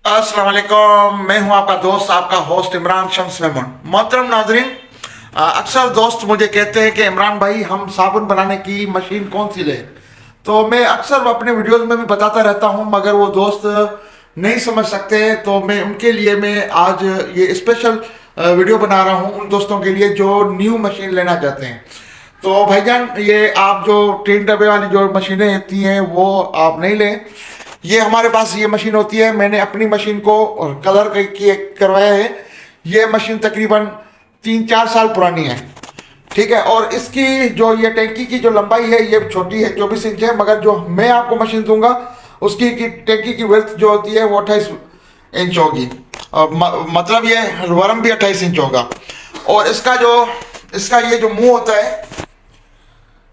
अस्सलाम वालेकुम। मैं हूं आपका दोस्त, आपका होस्ट इमरान शम्स मेमन। मोहतरम नाजरीन, अक्सर दोस्त मुझे कहते हैं कि इमरान भाई हम साबुन बनाने की मशीन कौन सी लें। तो मैं अक्सर अपने वीडियोस में भी बताता रहता हूं, मगर वो दोस्त नहीं समझ सकते। तो मैं उनके लिए मैं आज ये स्पेशल वीडियो बना रहा हूं उन दोस्तों के लिए जो न्यू मशीन लेना चाहते हैं। तो भाईजान, ये आप जो 3 डब्बे वाली जो मशीनें होती हैं वो आप नहीं लें। ये हमारे पास ये मशीन होती है, मैंने अपनी मशीन को कलर करवाया है। ये मशीन तकरीबन 3-4 साल पुरानी है, ठीक है। और इसकी जो ये टैंकी की जो लंबाई है ये छोटी है, 24 इंच है। मगर जो मैं आपको मशीन दूंगा उसकी की टैंकी की विड्थ जो होती है वो 28 इंच होगी। और मतलब ये वरम भी 28 इंच होगा। और इसका ये जो मुंह होता है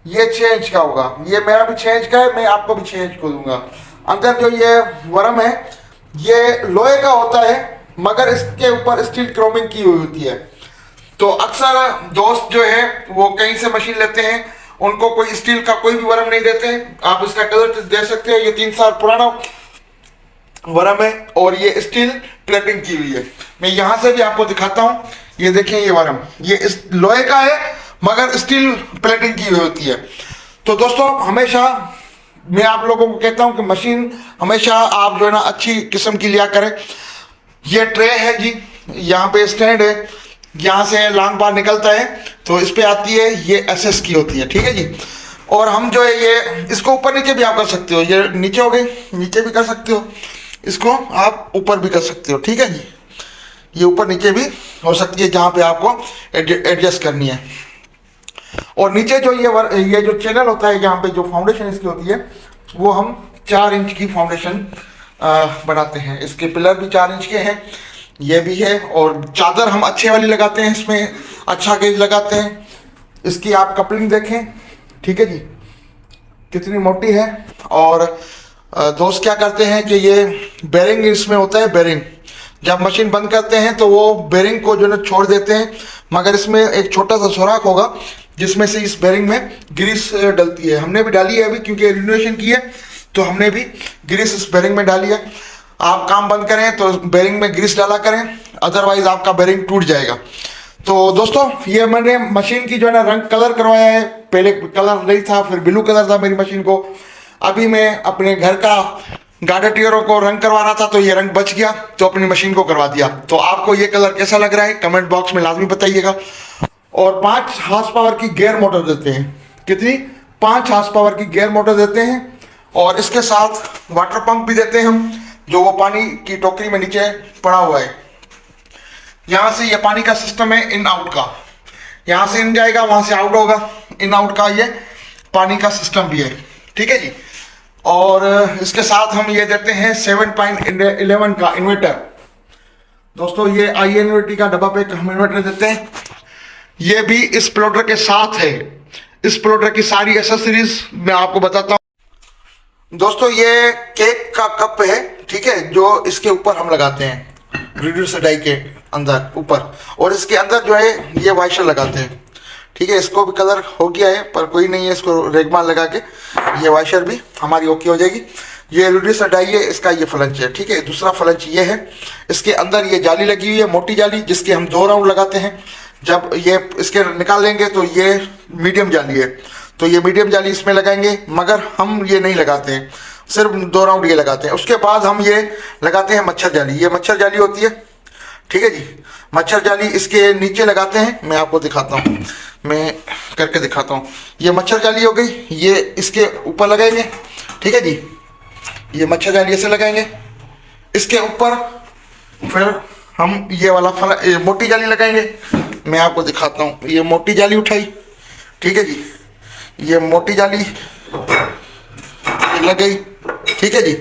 ये 6 इंच का होगा। ये मेरा भी 6 इंच का है, मैं आपको भी 6 इंच को दूंगा। अंदर जो ये वरम है ये लोहे का होता है, मगर इसके ऊपर स्टील क्रोमिंग की हुई होती है। तो अक्सर दोस्त जो है वो कहीं से मशीन लेते हैं, उनको कोई स्टील का कोई भी वरम नहीं देते हैं। आप इसका कलर दे सकते हो, ये 3 साल पुराना वरम है और ये स्टील प्लेटिंग की हुई है। मैं यहां से भी आपको दिखाता हूं, ये देखें ये वरम, ये इस लोहे का है मगर स्टील प्लेटिंग की हुई होती है। तो दोस्तों, हमेशा मैं आप लोगों को कहता हूं कि मशीन हमेशा आप जो है ना अच्छी किस्म की लिया करें। ये ट्रे है जी, यहाँ पे स्टैंड है, यहाँ से लांग बार निकलता है तो इस पे आती है, ये एसएस की होती है, ठीक है जी। और हम जो है ये इसको ऊपर नीचे भी आप कर सकते हो। ये नीचे हो गई, नीचे भी कर सकते हो, इसको आप ऊपर भी कर सकते हो, ठीक है जी। ये ऊपर नीचे भी हो सकती है जहाँ पे आपको एडजस्ट करनी है। और नीचे जो ये जो चैनल होता है, यहाँ पे जो फाउंडेशन इसकी होती है वो हम 4 इंच की फाउंडेशन बनाते हैं। इसके पिलर भी 4 इंच के हैं, ये भी है। और चादर हम अच्छे वाली लगाते हैं, इसमें अच्छा गेज लगाते हैं। इसकी आप कपलिंग देखें, ठीक है जी, कितनी मोटी है। और दोस्त क्या करते हैं कि ये बेरिंग इसमें होता है, बेरिंग जब मशीन बंद करते हैं तो वो बेरिंग को जो है छोड़ देते हैं, मगर इसमें एक छोटा सा सुराख होगा जिसमें से इस बेरिंग में ग्रीस डलती है। हमने भी डाली है अभी, क्योंकि रिनोवेशन की है तो हमने भी ग्रीस इस बेरिंग में डाली है। आप काम बंद करें तो बेरिंग में ग्रीस डाला करें, अदरवाइज आपका बेरिंग टूट जाएगा। तो दोस्तों, ये मैंने मशीन की जो है ना रंग कलर करवाया है। पहले कलर नहीं था, फिर ब्लू कलर था मेरी मशीन को। अभी मैं अपने घर का गार्डन टियरों को रंग करवा रहा था तो ये रंग बच गया, तो अपनी मशीन को करवा दिया। तो आपको ये कलर कैसा लग रहा है कमेंट बॉक्स में लाजमी बताइएगा। और 5 हॉर्स पावर की गियर मोटर देते हैं। कितनी? 5 हॉर्स पावर की गियर मोटर देते हैं। और इसके साथ वाटर पंप भी देते हैं हम, जो वो पानी की टोकरी में नीचे पड़ा हुआ है। यहाँ से ये पानी का सिस्टम है इन आउट का, यहाँ से इन जाएगा वहां से आउट होगा। इन आउट का ये पानी का सिस्टम भी है, ठीक है जी। और इसके साथ हम ये देते हैं 7.11 का इन्वर्टर। दोस्तों, ये आई इन्वर्टी का डब्बा पे हम इन्वर्टर देते हैं। ये भी इस प्लोटर के साथ है। इस प्लोटर की सारी एसेसरीज मैं आपको बताता हूं। दोस्तों, ये केक का कप है, ठीक है, जो इसके ऊपर हम लगाते हैं रिड्यूसर डाई के अंदर ऊपर। और इसके अंदर जो है ये वाइशर लगाते हैं, ठीक है। इसको भी कलर हो गया है पर कोई नहीं है, इसको रेगमाल लगा के ये वाइशर भी हमारी ओके हो जाएगी। ये रिड्यूसर डाई है, इसका ये फ्लंच है, ठीक है। दूसरा फ्लंच ये है, इसके अंदर ये जाली लगी हुई है, मोटी जाली, जिसके हम 2 राउंड लगाते हैं। जब ये इसके निकाल लेंगे तो ये मीडियम जाली है, तो ये मीडियम जाली इसमें लगाएंगे, मगर हम ये नहीं लगाते हैं, सिर्फ 2 राउंड ये लगाते हैं। उसके बाद हम ये लगाते हैं मच्छर जाली। ये मच्छर जाली होती है, ठीक है जी। मच्छर जाली इसके नीचे लगाते हैं, मैं आपको दिखाता हूँ, मैं करके दिखाता हूँ। ये मच्छर जाली हो गई, ये इसके ऊपर लगाएंगे, ठीक है जी। ये मच्छर जाली ऐसे लगाएंगे, इसके ऊपर फिर हम ये वाला मोटी जाली लगाएंगे। मैं आपको दिखाता हूँ, ये मोटी जाली उठाई, ठीक है जी। ये मोटी जाली लग गई, ठीक है जी।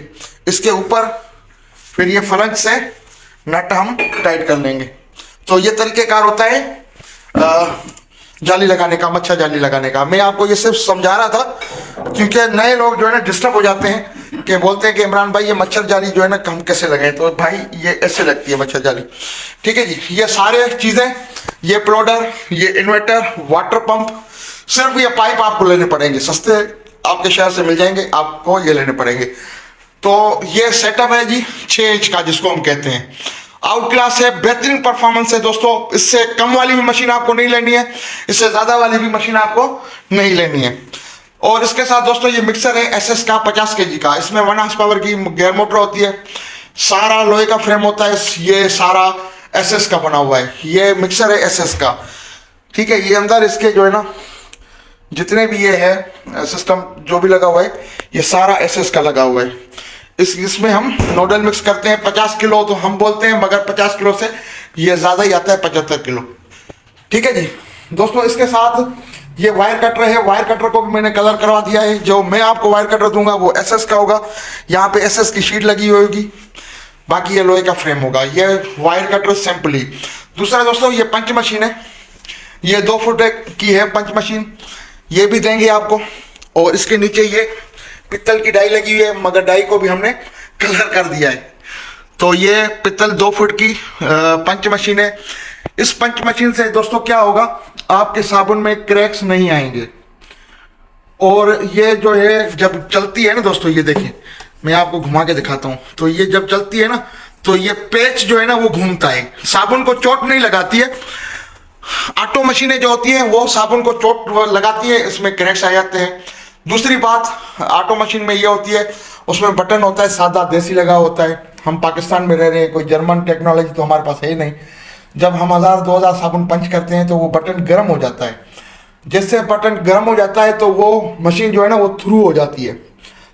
इसके ऊपर फिर ये फ्लंज से नट हम टाइट कर लेंगे। तो ये तरीकेकार होता है जाली लगाने का, मच्छर जाली लगाने का। मैं आपको ये सिर्फ समझा रहा था क्योंकि नए लोग जो है ना डिस्टर्ब हो जाते हैं, कि बोलते हैं कि इमरान भाई ये मच्छर जाली जो है ना हम कैसे लगाएं। तो भाई ये ऐसे लगती है मच्छर जाली, ठीक है जी। ये सारे चीज़ें, ये प्लोडर, ये इन्वर्टर, वाटर पंप, सिर्फ ये पाइप आपको लेने पड़ेंगे, सस्ते आपके शहर से मिल जाएंगे, आपको ये लेने पड़ेंगे। तो ये सेटअप है जी 6 इंच का, जिसको हम कहते हैं आउट क्लास है, बेहतरीन परफॉर्मेंस है दोस्तों। इससे कम वाली भी मशीन आपको नहीं लेनी है, इससे ज्यादा वाली भी मशीन आपको नहीं लेनी है। और इसके साथ दोस्तों ये मिक्सर है एसएस का 50 केजी का, इसमें 1 हॉर्स पावर की गेयर मोटर होती है, सारा लोहे का फ्रेम होता है, ये सारा एसएस का बना हुआ है। ये मिक्सर है एसएस का, ठीक है। ये अंदर इसके जो है ना जितने भी ये है सिस्टम जो भी लगा हुआ है, ये सारा एसएस का लगा हुआ है। इसमें हम नोडल मिक्स करते हैं 50 किलो तो हम बोलते हैं, मगर 50 किलो से ये ज्यादा ही आता है, 75 किलो, ठीक है जी दोस्तों। इसके साथ ये वायर कटर है, वायर कटर को भी मैंने कलर करवा दिया है। जो मैं आपको वायर कटर दूंगा वो एसएस का होगा, यहाँ पे एसएस की शीट लगी होगी, बाकी ये लोहे का फ्रेम होगा। ये वायर कटर सिंपली। दूसरा दोस्तों ये पंच मशीन है, ये 2 फुट की है पंच मशीन, ये भी देंगे आपको। और इसके नीचे ये पित्तल की डाई लगी हुई है, मगर डाई को भी हमने कलर कर दिया है। तो ये पित्तल 2 फुट की पंच मशीन है। इस पंच मशीन से दोस्तों क्या होगा, आपके साबुन में क्रैक्स नहीं आएंगे। और ये जो है जब चलती है ना दोस्तों, ये देखिए मैं आपको घुमा के दिखाता हूं। तो ये जब चलती है ना, तो ये पेच जो है ना वो घूमता है, साबुन को चोट नहीं लगाती है। ऑटो मशीनें जो होती हैं वो साबुन को चोट लगाती है, इसमें क्रैक्स आ जाते हैं। दूसरी बात ऑटो मशीन में ये होती है, उसमें बटन होता है सादा देसी लगा होता है। हम पाकिस्तान में रह रहे हैं, कोई जर्मन टेक्नोलॉजी तो हमारे पास है ही नहीं। जब हम 1000-2000 साबुन पंच करते हैं तो वो बटन गर्म हो जाता है। जैसे बटन गर्म हो जाता है तो वो मशीन जो है ना वो थ्रू हो जाती है।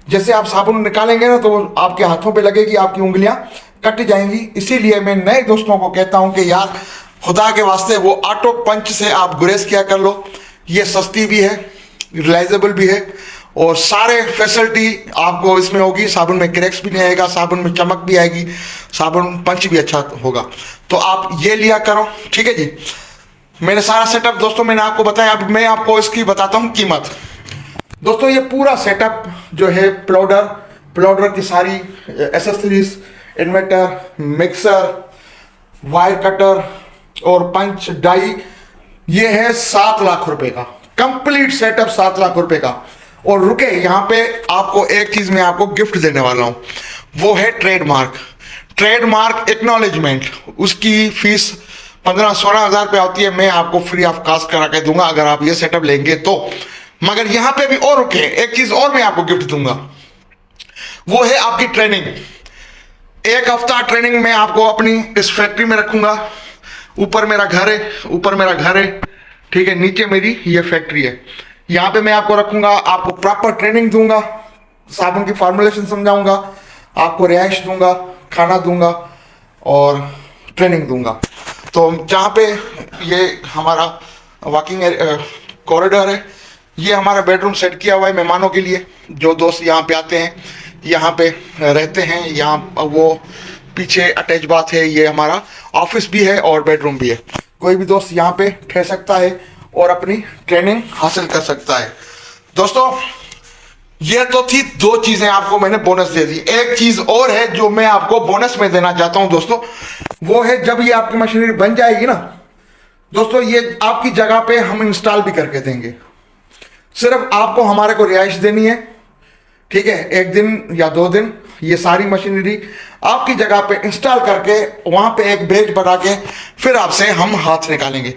जैसे आप साबुन निकालेंगे ना तो वो आपके हाथों पे लगेगी, आपकी उंगलियां कट जाएंगी। इसीलिए मैं नए दोस्तों को कहता हूं कि यार खुदा के वास्ते वो ऑटो पंच से आप गुरेज किया कर लो। ये सस्ती भी है, रिलायजेबल भी है, और सारे फैसिलिटी आपको इसमें होगी। साबुन में क्रैक्स भी नहीं आएगा, साबुन में चमक भी आएगी, साबुन पंच भी अच्छा होगा। तो आप ये लिया करो, ठीक है जी। मेरे सारा सेटअप दोस्तों मैंने आपको बताया, अब मैं आपको इसकी बताता हूँ कीमत। दोस्तों ये पूरा सेटअप जो है प्लाउडर की सारी accessories, inverter, mixer, wire cutter और पंच डाई, ये है 7 लाख रुपए का कंप्लीट सेटअप, 7 लाख रुपए का। और रुके यहाँ पे आपको एक चीज मैं आपको गिफ्ट देने वाला हूं, वो है ट्रेडमार्क एक्नॉलेजमेंट। उसकी फीस 15-16 हजार रुपये होती है, मैं आपको फ्री ऑफ कॉस्ट करा के दूंगा अगर आप ये सेटअप लेंगे तो। मगर यहां पे भी और रुके, एक चीज और मैं आपको गिफ्ट दूंगा, वो है आपकी ट्रेनिंग। 1 हफ्ता ट्रेनिंग मैं आपको अपनी इस फैक्ट्री में रखूंगा। ऊपर मेरा घर है, ठीक है, नीचे मेरी ये फैक्ट्री है। यहाँ पे मैं आपको रखूंगा, आपको प्रॉपर ट्रेनिंग दूंगा, साबुन की फॉर्मुलेशन समझाऊंगा, आपको रिहाइश दूंगा, खाना दूंगा और ट्रेनिंग दूंगा। तो जहाँ पे ये हमारा वॉकिंग कॉरिडोर है, ये हमारा बेडरूम सेट किया हुआ है मेहमानों के लिए। जो दोस्त यहाँ पे आते हैं यहाँ पे रहते हैं। यहाँ वो पीछे अटैच बाथ है, ये हमारा ऑफिस भी है और बेडरूम भी है। कोई भी दोस्त यहाँ पे ठहर सकता है और अपनी ट्रेनिंग हासिल कर सकता है। दोस्तों ये तो थी 2 चीजें आपको मैंने बोनस दे दी। एक चीज और है जो मैं आपको बोनस में देना चाहता हूं दोस्तों, वो है जब ये आपकी मशीनरी बन जाएगी ना दोस्तों, ये आपकी जगह पे हम इंस्टॉल भी करके देंगे। सिर्फ आपको हमारे को रिहाइश देनी है, ठीक है, 1 दिन या 2 दिन ये सारी मशीनरी आपकी जगह पे इंस्टॉल करके वहां पे एक बेच बना के फिर आपसे हम हाथ निकालेंगे।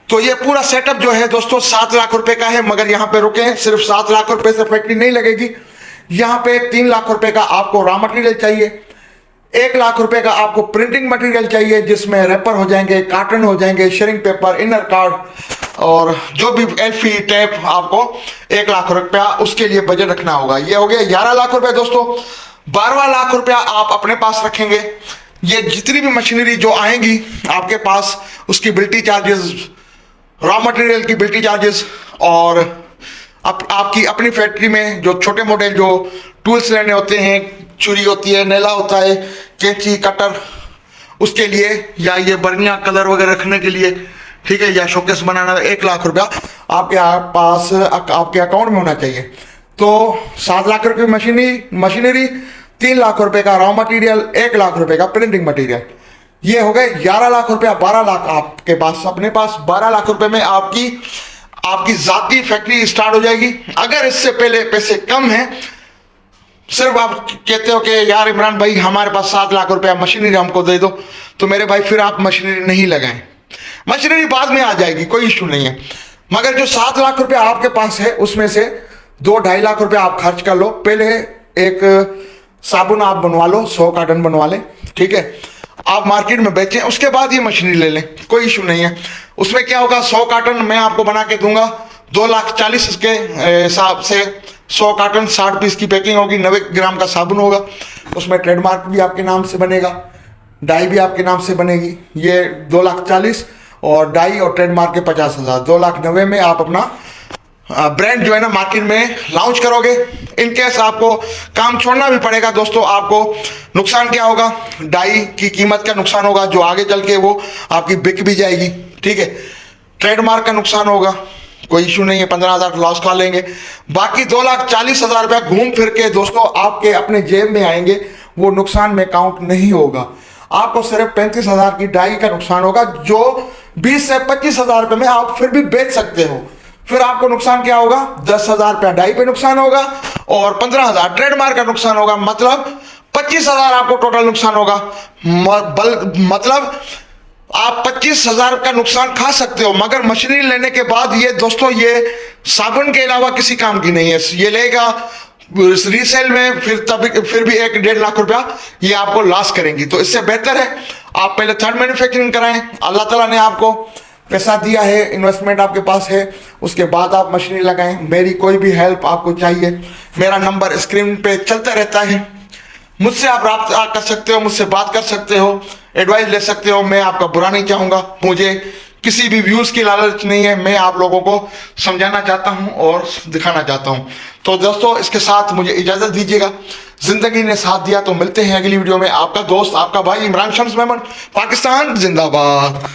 तो ये पूरा सेटअप जो है दोस्तों 7 लाख रुपए का है। मगर यहाँ पे रुके, सिर्फ 7 लाख रुपए से फैक्ट्री नहीं लगेगी। यहाँ पे 3 लाख रुपए का आपको रॉ मटेरियल चाहिए, 1 लाख रुपए का आपको प्रिंटिंग मटेरियल चाहिए, जिसमें रैपर हो जाएंगे, कार्टन हो जाएंगे, शेयरिंग पेपर, इनर कार्ड और जो भी एल्फी टेप, आपको 1 लाख रुपया उसके लिए बजट रखना होगा। ये हो गया 11 लाख रुपए दोस्तों। 12वां लाख रुपया आप अपने पास रखेंगे। ये जितनी भी मशीनरी जो आएंगी आपके पास, उसकी बिल्टी चार्जेस, रॉ मटेरियल की बिल्टी चार्जेस, और आपकी अपनी फैक्ट्री में जो छोटे मोटे जो टूल्स लेने होते हैं, छुरी होती है, नेला होता है, कैंची, कटर, उसके लिए, या ये बर्निया कलर वगैरह रखने के लिए, ठीक है, या शोकेस बनाना, 1 लाख रुपया आपके पास आपके अकाउंट में होना चाहिए। तो 7 लाख रुपये मशीनरी, 3 लाख रुपए का रॉ मटेरियल, 1 लाख रुपए का प्रिंटिंग मटेरियल, ये हो गए 11 लाख रुपया। 12 लाख आपके पास, अपने पास 12 लाख रुपए में आपकी जाती फैक्ट्री स्टार्ट हो जाएगी। अगर इससे पहले पैसे कम हैं सिर्फ आप कहते हो कि यार इमरान भाई हमारे पास 7 लाख रुपया मशीनरी हमको दे दो, तो मेरे भाई फिर आप मशीनरी नहीं लगाएं। मशीनरी बाद में आ जाएगी, कोई इशू नहीं है, मगर जो 7 लाख रुपया आपके पास है उसमें से 2-2.5 लाख रुपया आप खर्च कर लो। पहले एक साबुन आप बनवा लो, 100 कार्टन बनवा लें, ठीक है, आप मार्केट में बेचें, उसके बाद ये मशीनरी ले लें, कोई इशू नहीं है। उसमें क्या होगा, 100 कार्टन मैं आपको बना के दूंगा 2,40,000 के हिसाब से। 100 कार्टन 60 पीस की पैकिंग होगी, 90 ग्राम का साबुन होगा, उसमें ट्रेडमार्क भी आपके नाम से बनेगा, डाई भी आपके नाम से बनेगी। ये 2,40,000 और डाई और ट्रेडमार्क के 50,000, 2,90,000 में आप अपना ब्रांड जो है ना मार्केट में लॉन्च करोगे। इन केस आपको काम छोड़ना भी पड़ेगा दोस्तों, आपको नुकसान क्या होगा, डाई की कीमत का नुकसान होगा जो आगे चल के वो आपकी बिक भी जाएगी, ठीक है। ट्रेडमार्क का नुकसान होगा, कोई इशू नहीं है, 15,000 लॉस खा लेंगे। बाकी 2,40,000 रुपया घूम फिर के दोस्तों आपके अपने जेब में आएंगे, वो नुकसान में काउंट नहीं होगा। आपको सिर्फ 35,000 की डाई का नुकसान होगा, जो 20 से 25,000 रुपये में आप फिर भी बेच सकते हो। फिर आपको नुकसान क्या होगा, 10,000 रुपया डाई पे नुकसान होगा और 15,000 ट्रेडमार्क का नुकसान होगा, मतलब 25,000 आपको टोटल नुकसान होगा। मतलब आप 25,000 का नुकसान खा सकते हो, मगर मशीनरी लेने के बाद ये दोस्तों ये साबुन के अलावा किसी काम की नहीं है। ये लेगा रीसेल में, फिर भी 1-1.5 लाख रुपया ये आपको लॉस करेंगी। तो इससे बेहतर है आप पहले थर्ड मैन्युफैक्चरिंग कराएं। अल्लाह ताला ने आपको पैसा दिया है, इन्वेस्टमेंट आपके पास है, उसके बाद आप मशीनरी लगाएं। मेरी कोई भी हेल्प आपको चाहिए, मेरा नंबर स्क्रीन पे चलता रहता है, मुझसे आप रब्ता कर सकते हो, मुझसे बात कर सकते हो, एडवाइस ले सकते हो। मैं आपका बुरा नहीं चाहूँगा, मुझे किसी भी व्यूज़ की लालच नहीं है, मैं आप लोगों को समझाना चाहता हूँ और दिखाना चाहता हूँ। तो दोस्तों इसके साथ मुझे इजाज़त दीजिएगा, जिंदगी ने साथ दिया। तो मिलते हैं अगली वीडियो में। आपका दोस्त, आपका भाई इमरान शम्स मेमन, पाकिस्तान जिंदाबाद।